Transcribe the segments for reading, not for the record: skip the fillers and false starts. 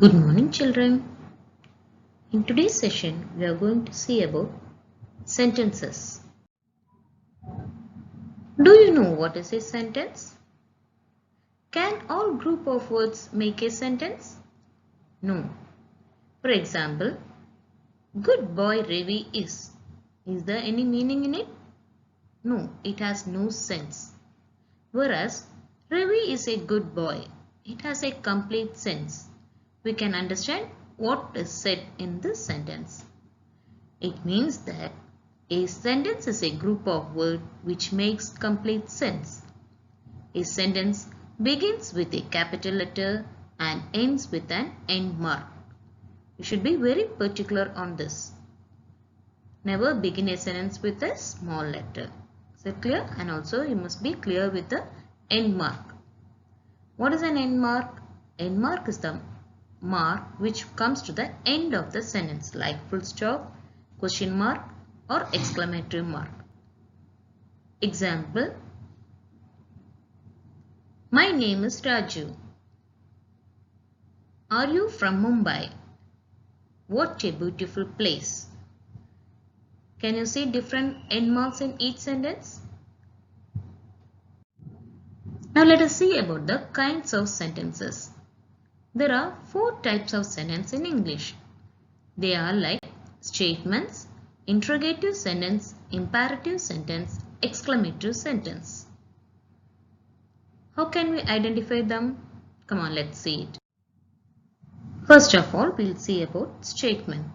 Good morning, children. In today's session, we are going to see about sentences. Do you know what is a sentence? Can all group of words make a sentence? No. For example, good boy Ravi is. Is there any meaning in it? No, it has no sense. Whereas, Ravi is a good boy. It has a complete sense. We can understand what is said in this sentence. It means that a sentence is a group of words which makes complete sense. A sentence begins with a capital letter and ends with an end mark. You should be very particular on this. Never begin a sentence with a small letter. Is it clear? And also you must be clear with the end mark. What is an end mark? End mark is the mark which comes to the end of the sentence, like full stop, question mark or exclamatory mark. Example, my name is Raju. Are you from Mumbai? What a beautiful place. Can you see different end marks in each sentence? Now let us see about the kinds of sentences. There are 4 types of sentence in English. They are like statements, interrogative sentence, imperative sentence, exclamative sentence. How can we identify them? Come on, let's see it. First of all, we'll see about statement.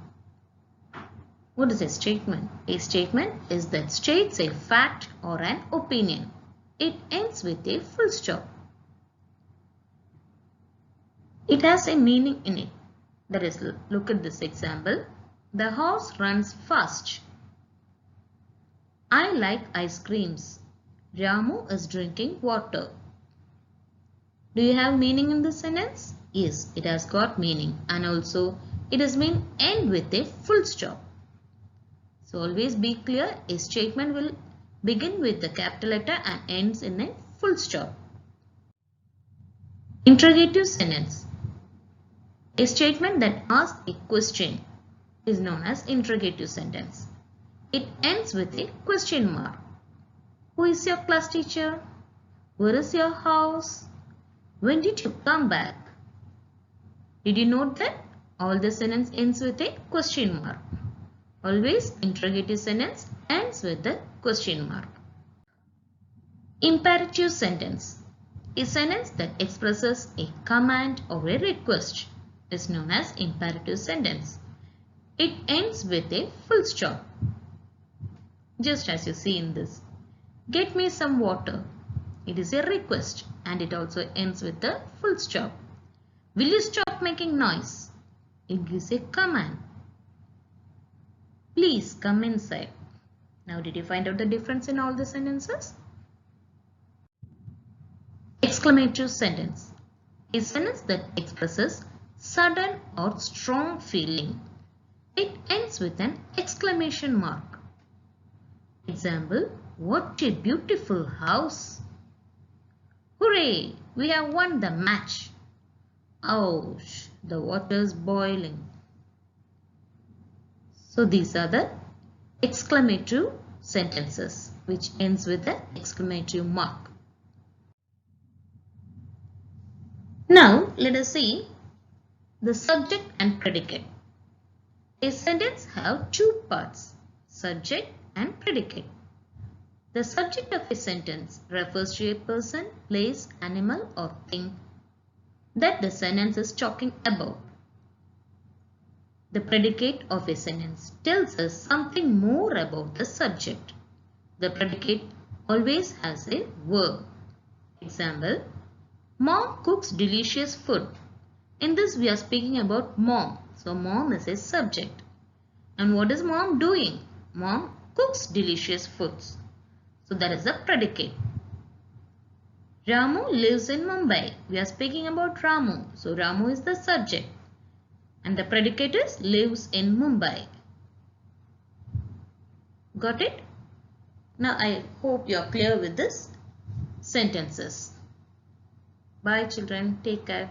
What is a statement? A statement is that states a fact or an opinion. It ends with a full stop. It has a meaning in it. That is, look at this example. The horse runs fast. I like ice creams. Ramu is drinking water. Do you have meaning in this sentence? Yes, it has got meaning, and also it is mean end with a full stop. So always be clear, a statement will begin with the capital letter and ends in a full stop. Interrogative sentence. A statement that asks a question is known as interrogative sentence. It ends with a question mark. Who is your class teacher? Where is your house? When did you come back? Did you note that all the sentence ends with a question mark? Always interrogative sentence ends with the question mark. Imperative sentence. A sentence that expresses a command or a request is known as imperative sentence. It ends with a full stop. Just as you see in this. Get me some water. It is a request and it also ends with a full stop. Will you stop making noise? It gives a command. Please come inside. Now did you find out the difference in all the sentences? Exclamative sentence. A sentence that expresses sudden or strong feeling. It ends with an exclamation mark. Example, what a beautiful house. Hooray, we have won the match. Ouch, the water's boiling. So these are the exclamative sentences which ends with the exclamative mark. Now let us see the subject and predicate. A sentence have 2 parts, subject and predicate. The subject of a sentence refers to a person, place, animal or thing that the sentence is talking about. The predicate of a sentence tells us something more about the subject. The predicate always has a verb. Example, Mom cooks delicious food. In this we are speaking about mom. So mom is a subject. And what is mom doing? Mom cooks delicious foods. So that is the predicate. Ramu lives in Mumbai. We are speaking about Ramu. So Ramu is the subject. And the predicate is lives in Mumbai. Got it? Now I hope you are clear with this sentences. Bye children. Take care.